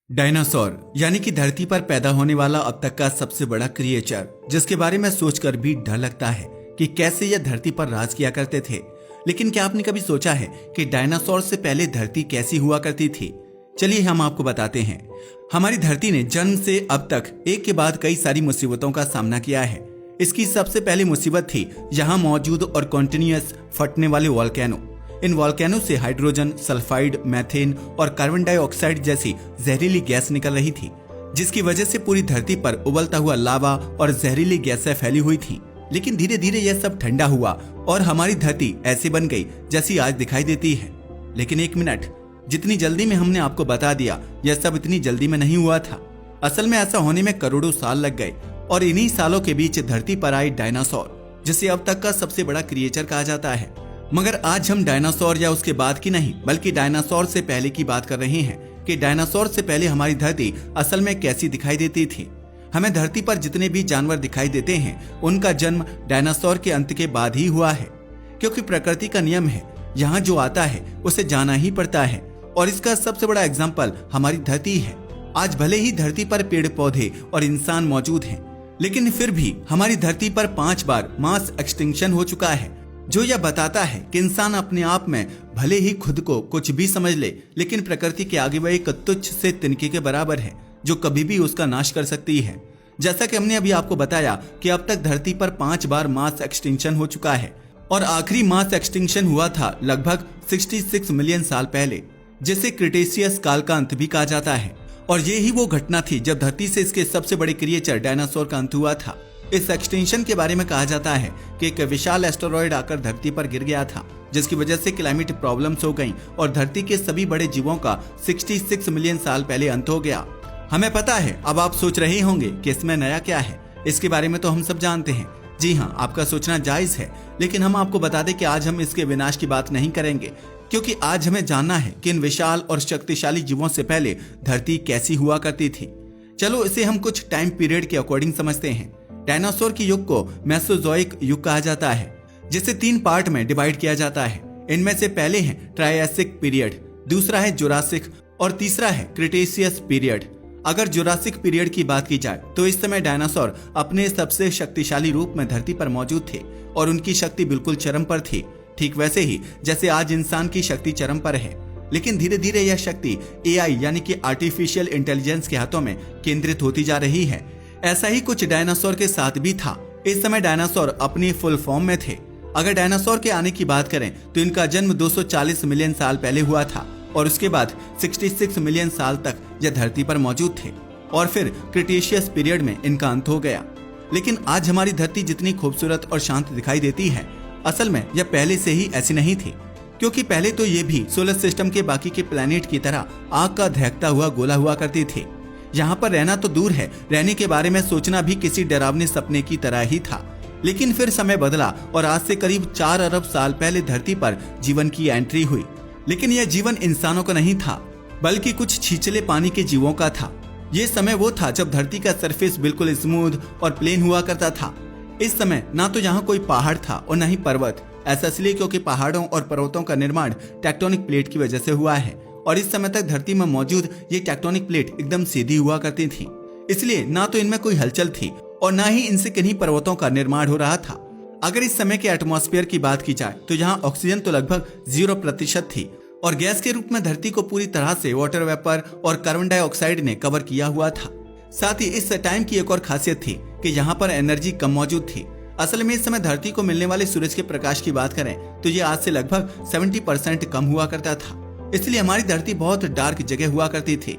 Dinosaur यानी कि धरती पर पैदा होने वाला अब तक का सबसे बड़ा क्रिएचर, जिसके बारे में सोचकर भी डर लगता है कि कैसे यह धरती पर राज किया करते थे। लेकिन क्या आपने कभी सोचा है कि डायनासोर से पहले धरती कैसी हुआ करती थी? चलिए हम आपको बताते हैं। हमारी धरती ने जन्म से अब तक एक के बाद कई सारी मुसीबतों का सामना किया है। इसकी सबसे पहली मुसीबत थी यहाँ मौजूद और कॉन्टिन्यूअस फटने वाले वॉल्केनो। इन वॉल्केनो से हाइड्रोजन, सल्फाइड, मीथेन और कार्बन डाइऑक्साइड जैसी जहरीली गैस निकल रही थी, जिसकी वजह से पूरी धरती पर उबलता हुआ लावा और जहरीली गैसें फैली हुई थी। लेकिन धीरे धीरे यह सब ठंडा हुआ और हमारी धरती ऐसी बन गई जैसी आज दिखाई देती है। लेकिन एक मिनट, जितनी जल्दी में हमने आपको बता दिया, यह सब इतनी जल्दी में नहीं हुआ था। असल में ऐसा होने में करोड़ों साल लग गए और इन्हीं सालों के बीच धरती पर आए डायनासोर, जिसे अब तक का सबसे बड़ा क्रिएचर कहा जाता है। मगर आज हम डायनासोर या उसके बाद की नहीं, बल्कि डायनासोर से पहले की बात कर रहे हैं कि डायनासोर से पहले हमारी धरती असल में कैसी दिखाई देती थी। हमें धरती पर जितने भी जानवर दिखाई देते हैं, उनका जन्म डायनासोर के अंत के बाद ही हुआ है, क्योंकि प्रकृति का नियम है, यहाँ जो आता है उसे जाना ही पड़ता है। और इसका सबसे बड़ा एग्जाम्पल हमारी धरती है। आज भले ही धरती पर पेड़ पौधे और इंसान मौजूद हैं, लेकिन फिर भी हमारी धरती पर 5 बार मास एक्सटिंक्शन हो चुका है, जो यह बताता है कि इंसान अपने आप में भले ही खुद को कुछ भी समझ ले, लेकिन प्रकृति के आगे वह एक तुच्छ से तिनके के बराबर है, जो कभी भी उसका नाश कर सकती है। जैसा कि हमने अभी आपको बताया कि अब तक धरती पर 5 बार मास एक्सटिंक्शन हो चुका है और आखिरी मास एक्सटिंक्शन हुआ था लगभग 66 मिलियन साल पहले, जिसे क्रिटेशियस काल का अंत भी कहा जाता है। और ये ही वो घटना थी जब धरती से इसके सबसे बड़े क्रिएचर डायनासोर का अंत हुआ था। इस एक्सटेंशन के बारे में कहा जाता है कि एक विशाल एस्टेरॉयड आकर धरती पर गिर गया था, जिसकी वजह से क्लाइमेट प्रॉब्लम्स हो गईं और धरती के सभी बड़े जीवों का 66 मिलियन साल पहले अंत हो गया। हमें पता है, अब आप सोच रहे होंगे कि इसमें नया क्या है। इसके बारे में तो हम सब जानते हैं। जी हाँ, आपका सोचना जायज है, लेकिन हम आपको बता दें कि आज हम इसके विनाश की बात नहीं करेंगे, क्योंकि आज हमें जानना है कि इन विशाल और शक्तिशाली जीवों से पहले धरती कैसी हुआ करती थी। चलो इसे हम कुछ टाइम पीरियड के अकॉर्डिंग समझते हैं। डायनासोर के युग को मेसोजोइक युग कहा जाता है, जिसे 3 पार्ट में डिवाइड किया जाता है। इनमें से पहले है ट्रायसिक पीरियड, दूसरा है जुरासिक और तीसरा है क्रिटेशियस पीरियड। अगर जुरासिक पीरियड की बात की जाए तो इस समय डायनासोर अपने सबसे शक्तिशाली रूप में धरती पर मौजूद थे और उनकी शक्ति बिल्कुल चरम पर थी, ठीक वैसे ही जैसे आज इंसान की शक्ति चरम पर है। लेकिन धीरे धीरे यह शक्ति AI यानी कि आर्टिफिशियल इंटेलिजेंस के हाथों में केंद्रित होती जा रही है। ऐसा ही कुछ डायनासोर के साथ भी था। इस समय डायनासोर अपनी फुल फॉर्म में थे। अगर डायनासोर के आने की बात करें तो इनका जन्म 240 मिलियन साल पहले हुआ था और उसके बाद 66 मिलियन साल तक यह धरती पर मौजूद थे और फिर क्रिटेशियस पीरियड में इनका अंत हो गया। लेकिन आज हमारी धरती जितनी खूबसूरत और शांत दिखाई देती है, असल में यह पहले से ही ऐसी नहीं थी, क्योंकि पहले तो ये भी सोलर सिस्टम के बाकी के प्लैनेट की तरह आग का दहकता हुआ गोला हुआ करती थी। यहाँ पर रहना तो दूर है, रहने के बारे में सोचना भी किसी डरावने सपने की तरह ही था। लेकिन फिर समय बदला और आज से करीब 4 अरब साल पहले धरती पर जीवन की एंट्री हुई। लेकिन यह जीवन इंसानों का नहीं था, बल्कि कुछ छिछले पानी के जीवों का था। ये समय वो था जब धरती का सरफेस बिल्कुल स्मूथ और प्लेन हुआ करता था। इस समय ना तो यहाँ कोई पहाड़ था और न ही पर्वत। ऐसा इसलिए क्योंकि पहाड़ों और पर्वतों का निर्माण टेक्टोनिक प्लेट की वजह से हुआ है और इस समय तक धरती में मौजूद ये टेक्टोनिक प्लेट एकदम सीधी हुआ करती थी। इसलिए ना तो इनमें कोई हलचल थी और ना ही इनसे किन्हीं पर्वतों का निर्माण हो रहा था। अगर इस समय के एटमॉस्फेयर की बात की जाए तो यहाँ ऑक्सीजन तो लगभग 0% थी और गैस के रूप में धरती को पूरी तरह से वाटर वेपर और कार्बन डाइऑक्साइड ने कवर किया हुआ था। साथ ही इस टाइम की एक और खासियत थी कि यहाँ पर एनर्जी कम मौजूद थी। असल में इस समय धरती को मिलने वाले सूरज के प्रकाश की बात करें तो ये आज से लगभग 70% कम हुआ करता था। इसलिए हमारी धरती बहुत डार्क जगह हुआ करती थी।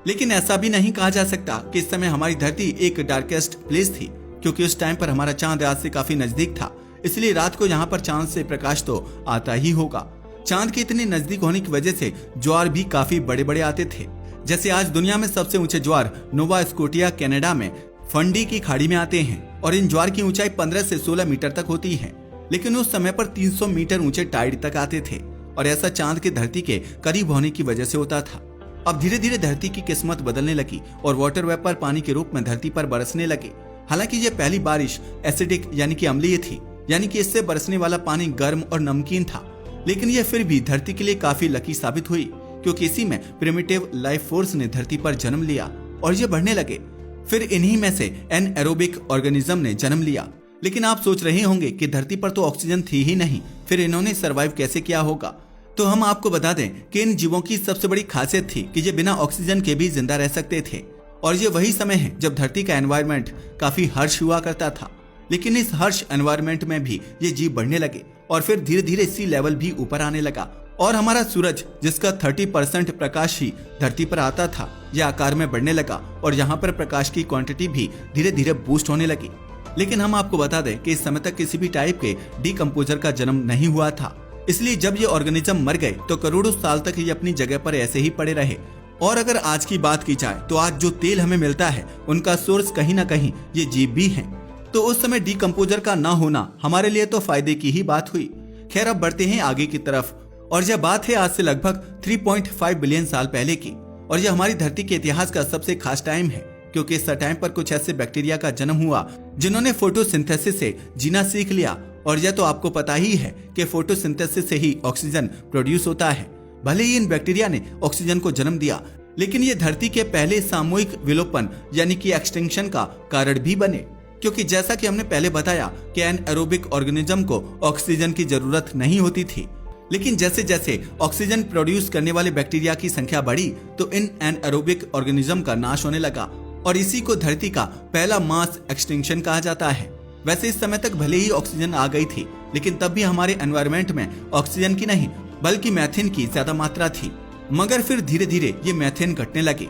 लेकिन ऐसा भी नहीं कहा जा सकता कि इस समय हमारी धरती एक डार्केस्ट प्लेस थी, क्योंकि उस टाइम पर हमारा चांद आज से काफी नजदीक था। इसलिए रात को यहाँ पर चांद से प्रकाश तो आता ही होगा। चांद के इतने नजदीक होने की वजह से ज्वार भी काफी बड़े बड़े आते थे। जैसे आज दुनिया में सबसे ऊंचे ज्वार नोवा स्कोटिया कनाडा में फंडी की खाड़ी में आते हैं और इन ज्वार की ऊंचाई 15 से 16 मीटर तक होती है। लेकिन उस समय पर 300 मीटर ऊंचे टाइड तक आते थे और ऐसा चांद के धरती के करीब होने की वजह से होता था। अब धीरे धीरे धरती की किस्मत बदलने लगी और वाटर वेपर पानी के रूप में धरती पर बरसने लगे। हालांकि ये पहली बारिश एसिडिक यानी कि अम्लीय थी, यानी कि इससे बरसने वाला पानी गर्म और नमकीन था। लेकिन यह फिर भी धरती के लिए काफी लकी साबित हुई, क्योंकि इसी में प्रिमिटिव लाइफ फोर्स ने धरती पर जन्म लिया और ये बढ़ने लगे। फिर इन्हीं में से एनएरोबिक ऑर्गेनिज्म ने जन्म लिया। लेकिन आप सोच रहे होंगे कि धरती पर तो ऑक्सीजन थी ही नहीं, फिर इन्होंने सरवाइव कैसे किया होगा। तो हम आपको बता दें कि इन जीवों की सबसे बड़ी खासियत थी कि ये बिना ऑक्सीजन के भी जिंदा रह सकते थे। और ये वही समय है जब धरती का एनवायरनमेंट काफी हर्ष हुआ करता था। लेकिन इस हर्ष एनवायरनमेंट में भी ये जीव बढ़ने लगे और फिर धीरे धीरे सी लेवल भी ऊपर आने लगा। और हमारा सूरज, जिसका 30% प्रकाश ही धरती पर आता था, यह आकार में बढ़ने लगा और यहाँ पर प्रकाश की क्वांटिटी भी धीरे धीरे बूस्ट होने लगी। लेकिन हम आपको बता दें कि इस समय तक किसी भी टाइप के डीकम्पोजर का जन्म नहीं हुआ था। इसलिए जब ये ऑर्गेनिज्म मर गए तो करोड़ों साल तक ये अपनी जगह पर ऐसे ही पड़े रहे। और अगर आज की बात की जाए तो आज जो तेल हमें मिलता है उनका सोर्स कहीं ना कहीं ये जीव भी हैं। तो उस समय डीकम्पोजर का ना होना हमारे लिए तो फायदे की ही बात हुई। खैर, अब बढ़ते हैं आगे की तरफ। और यह बात है आज से लगभग 3.5 बिलियन साल पहले की। और यह हमारी धरती के इतिहास का सबसे खास टाइम है, क्योंकि इस टाइम पर कुछ ऐसे बैक्टीरिया का जन्म हुआ जिन्होंने फोटोसिंथेसिस से जीना सीख लिया। और यह तो आपको पता ही है कि फोटोसिंथेसिस से ही ऑक्सीजन प्रोड्यूस होता है। भले ही इन बैक्टीरिया ने ऑक्सीजन को जन्म दिया, लेकिन ये धरती के पहले सामूहिक विलोपन यानी कि एक्सटिंक्शन का कारण भी बने। क्योंकि जैसा कि हमने पहले बताया कि एनएरोबिक ऑर्गेनिज्म को ऑक्सीजन की जरूरत नहीं होती थी। लेकिन जैसे जैसे ऑक्सीजन प्रोड्यूस करने वाले बैक्टीरिया की संख्या बढ़ी तो इन एनएरोबिक ऑर्गेनिज्म का नाश होने लगा। और इसी को धरती का पहला मास एक्सटिंक्शन कहा जाता है। वैसे इस समय तक भले ही ऑक्सीजन आ गई थी, लेकिन तब भी हमारे एनवायरनमेंट में ऑक्सीजन की नहीं बल्कि मीथेन की ज्यादा मात्रा थी। मगर फिर धीरे धीरे ये मीथेन घटने लगे।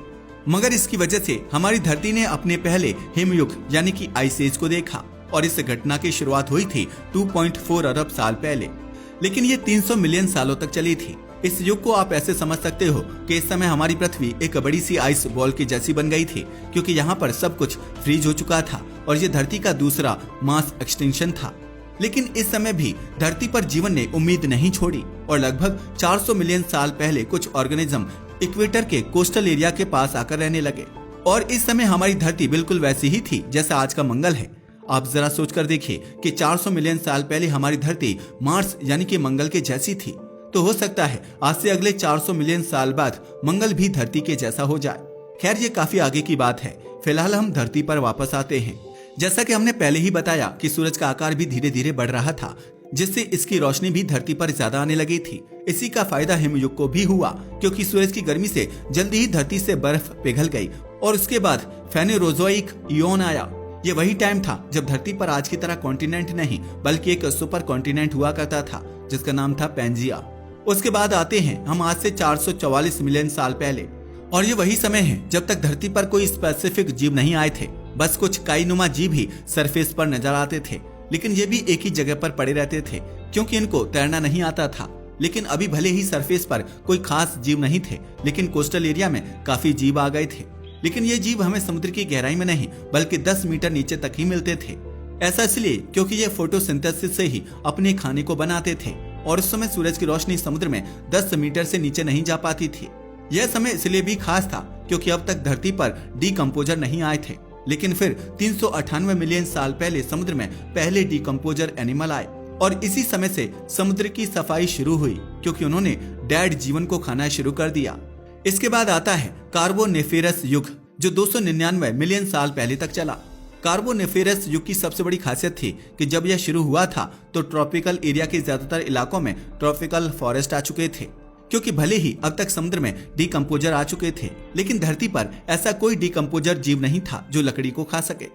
मगर इसकी वजह से हमारी धरती ने अपने पहले हिमयुग यानी कि आइस एज को देखा। और इस घटना की शुरुआत हुई थी 2.4 अरब साल पहले। लेकिन ये 300 मिलियन सालों तक चली थी। इस युग को आप ऐसे समझ सकते हो कि इस समय हमारी पृथ्वी एक बड़ी सी आइस बॉल की जैसी बन गई थी, क्योंकि यहाँ पर सब कुछ फ्रीज हो चुका था और ये धरती का दूसरा मास एक्सटिंक्शन था। लेकिन इस समय भी धरती पर जीवन ने उम्मीद नहीं छोड़ी और लगभग 400 मिलियन साल पहले कुछ ऑर्गेनिज्म इक्वेटर के कोस्टल एरिया के पास आकर रहने लगे। और इस समय हमारी धरती बिल्कुल वैसी ही थी जैसा आज का मंगल है। आप जरा सोचकर देखिए कि 400 मिलियन साल पहले हमारी धरती मार्स यानी कि मंगल के जैसी थी। तो हो सकता है आज से अगले 400 मिलियन साल बाद मंगल भी धरती के जैसा हो जाए। खैर, ये काफी आगे की बात है। फिलहाल हम धरती पर वापस आते हैं। जैसा कि हमने पहले ही बताया कि सूरज का आकार भी धीरे धीरे बढ़ रहा था, जिससे इसकी रोशनी भी धरती पर ज्यादा आने लगी थी। इसी का फायदा हिमयुग को भी हुआ, क्योंकि सूरज की गर्मी से जल्दी ही धरती से बर्फ पिघल गई और उसके बाद फेनेरोजोइक इयोन आया। ये वही टाइम था जब धरती पर आज की तरह कॉन्टिनेंट नहीं बल्कि एक सुपर कॉन्टिनेंट हुआ करता था, जिसका नाम था पैंजिया। उसके बाद आते हैं हम आज से 444 मिलियन साल पहले। और ये वही समय है जब तक धरती पर कोई स्पेसिफिक जीव नहीं आए थे। बस कुछ काईनुमा जीव ही सरफेस पर नजर आते थे, लेकिन ये भी एक ही जगह पर पड़े रहते थे क्योंकि इनको तैरना नहीं आता था। लेकिन अभी भले ही सरफेस पर कोई खास जीव नहीं थे, लेकिन कोस्टल एरिया में काफी जीव आ गए थे। लेकिन ये जीव हमें समुद्र की गहराई में नहीं बल्कि 10 मीटर नीचे तक ही मिलते थे। ऐसा इसलिए क्योंकि ये फोटोसिंथेसिस से ही अपने खाने को बनाते थे और उस समय सूरज की रोशनी समुद्र में 10 मीटर से नीचे नहीं जा पाती थी। यह समय इसलिए भी खास था क्योंकि अब तक धरती पर डीकम्पोजर नहीं आए थे। लेकिन फिर 398 मिलियन साल पहले समुद्र में पहले डीकम्पोजर एनिमल आए और इसी समय से समुद्र की सफाई शुरू हुई, क्योंकि उन्होंने डेड जीवन को खाना शुरू कर दिया। इसके बाद आता है कार्बोनिफेरस युग, जो 299 मिलियन साल पहले तक चला। कार्बोनिफेरस युग की सबसे बड़ी खासियत थी कि जब यह शुरू हुआ था तो ट्रॉपिकल एरिया के ज्यादातर इलाकों में ट्रॉपिकल फॉरेस्ट आ चुके थे, क्योंकि भले ही अब तक समुद्र में डीकम्पोजर आ चुके थे, लेकिन धरती पर ऐसा कोई डीकम्पोजर जीव नहीं था जो लकड़ी को खा सके।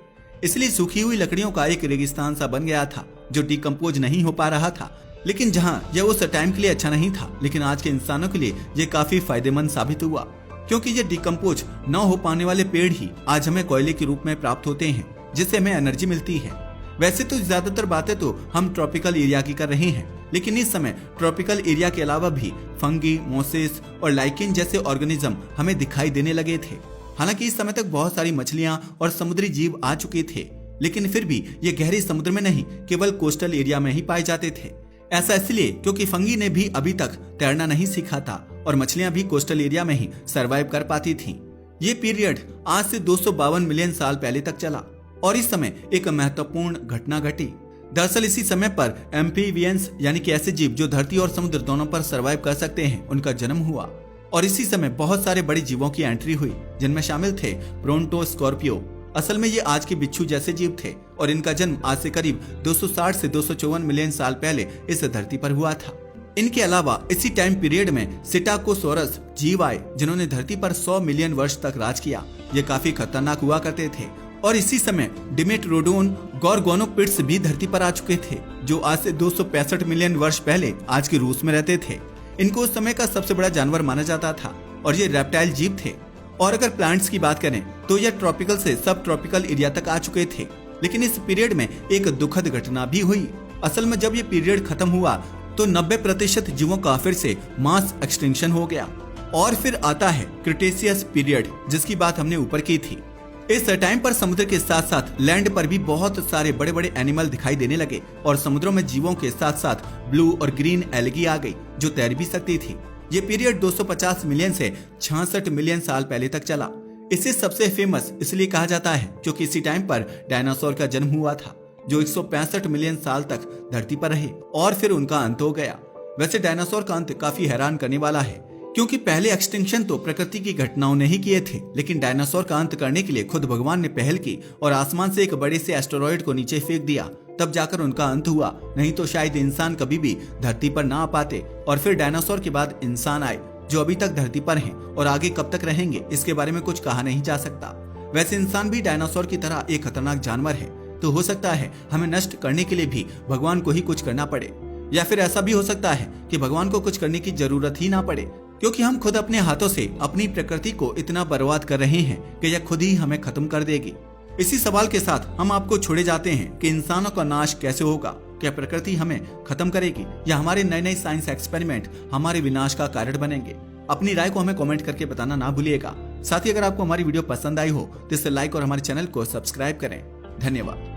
इसलिए सूखी हुई लकड़ियों का एक रेगिस्तान सा बन गया था जो डीकम्पोज नहीं हो पा रहा था। लेकिन जहां यह उस टाइम के लिए अच्छा नहीं था, लेकिन आज के इंसानों के लिए यह काफी फायदेमंद साबित हुआ, क्योंकि ये डीकम्पोज न हो पाने वाले पेड़ ही आज हमें कोयले के रूप में प्राप्त होते हैं, जिससे हमें एनर्जी मिलती है। वैसे तो ज्यादातर बातें तो हम ट्रॉपिकल एरिया की कर रहे हैं, लेकिन इस समय ट्रॉपिकल एरिया के अलावा भी फंगी, मोसेस और लाइकेन जैसे ऑर्गेनिज्म हमें दिखाई देने लगे थे। हालांकि इस समय तक बहुत सारी मछलियां और समुद्री जीव आ चुके थे, लेकिन फिर भी ये गहरे समुद्र में नहीं केवल कोस्टल एरिया में ही पाए जाते थे। ऐसा इसलिए क्योंकि फंगी ने भी अभी तक तैरना नहीं सीखा था और मछलियां भी कोस्टल एरिया में ही सरवाइव कर पाती थीं। ये पीरियड आज से 252 मिलियन साल पहले तक चला और इस समय एक महत्वपूर्ण घटना घटी। दरअसल इसी समय पर एम्फीबियंस यानी कि ऐसे जीव जो धरती और समुद्र दोनों पर सरवाइव कर सकते हैं, उनका जन्म हुआ। और इसी समय बहुत सारे बड़े जीवों की एंट्री हुई, जिनमें शामिल थे ब्रोंटो स्कॉर्पियो। असल में ये आज के बिच्छू जैसे जीव थे और इनका जन्म आज से करीब 260 से 254 मिलियन साल पहले इस धरती पर हुआ था। इनके अलावा इसी टाइम पीरियड में सिटाकोसोरस जीव आए, जिन्होंने धरती पर 100 मिलियन वर्ष तक राज किया। ये काफी खतरनाक हुआ करते थे। और इसी समय डिमेट्रोडोन गॉर्गोनोपिड्स भी धरती पर आ चुके थे, जो आज से 265 मिलियन वर्ष पहले आज के रूस में रहते थे। इनको उस समय का सबसे बड़ा जानवर माना जाता था और ये रेप्टाइल जीव थे। और अगर प्लांट्स की बात करें तो यह ट्रॉपिकल से सब ट्रॉपिकल एरिया तक आ चुके थे। लेकिन इस पीरियड में एक दुखद घटना भी हुई। असल में जब ये पीरियड खत्म हुआ तो 90% जीवों का फिर से मास एक्सटिंक्शन हो गया। और फिर आता है क्रिटेशियस पीरियड, जिसकी बात हमने ऊपर की थी। इस टाइम पर समुद्र के साथ साथ लैंड पर भी बहुत सारे बड़े बड़े एनिमल दिखाई देने लगे और समुद्रों में जीवों के साथ साथ ब्लू और ग्रीन एल्गी आ गई, जो तैर भी सकती थी। ये पीरियड 250 मिलियन से 66 मिलियन साल पहले तक चला। इसे सबसे फेमस इसलिए कहा जाता है क्योंकि इसी टाइम पर डायनासोर का जन्म हुआ था, जो 165 मिलियन साल तक धरती पर रहे और फिर उनका अंत हो गया। वैसे डायनासोर का अंत काफी हैरान करने वाला है, क्योंकि पहले एक्सटिंक्शन तो प्रकृति की घटनाओं ने ही किए थे, लेकिन डायनासोर का अंत करने के लिए खुद भगवान ने पहल की और आसमान से एक बड़े से एस्टेरॉयड को नीचे फेंक दिया, तब जाकर उनका अंत हुआ। नहीं तो शायद इंसान कभी भी धरती पर ना आ पाते और फिर डायनासोर के बाद इंसान आए, जो अभी तक धरती पर हैं और आगे कब तक रहेंगे इसके बारे में कुछ कहा नहीं जा सकता। वैसे इंसान भी डायनासोर की तरह एक खतरनाक जानवर है, तो हो सकता है हमें नष्ट करने के लिए भी भगवान को ही कुछ करना पड़े, या फिर ऐसा भी हो सकता है कि भगवान को कुछ करने की जरूरत ही ना पड़े, क्योंकि हम खुद अपने हाथों से अपनी प्रकृति को इतना बर्बाद कर रहे हैं कि यह खुद ही हमें खत्म कर देगी। इसी सवाल के साथ हम आपको छोड़े जाते हैं कि इंसानों का नाश कैसे होगा। क्या प्रकृति हमें खत्म करेगी या हमारे नए नए साइंस एक्सपेरिमेंट हमारे विनाश का कारण बनेंगे? अपनी राय को हमें कमेंट करके बताना ना भूलिएगा। साथ ही अगर आपको हमारी वीडियो पसंद आई हो तो इसे लाइक और हमारे चैनल को सब्सक्राइब करें। धन्यवाद।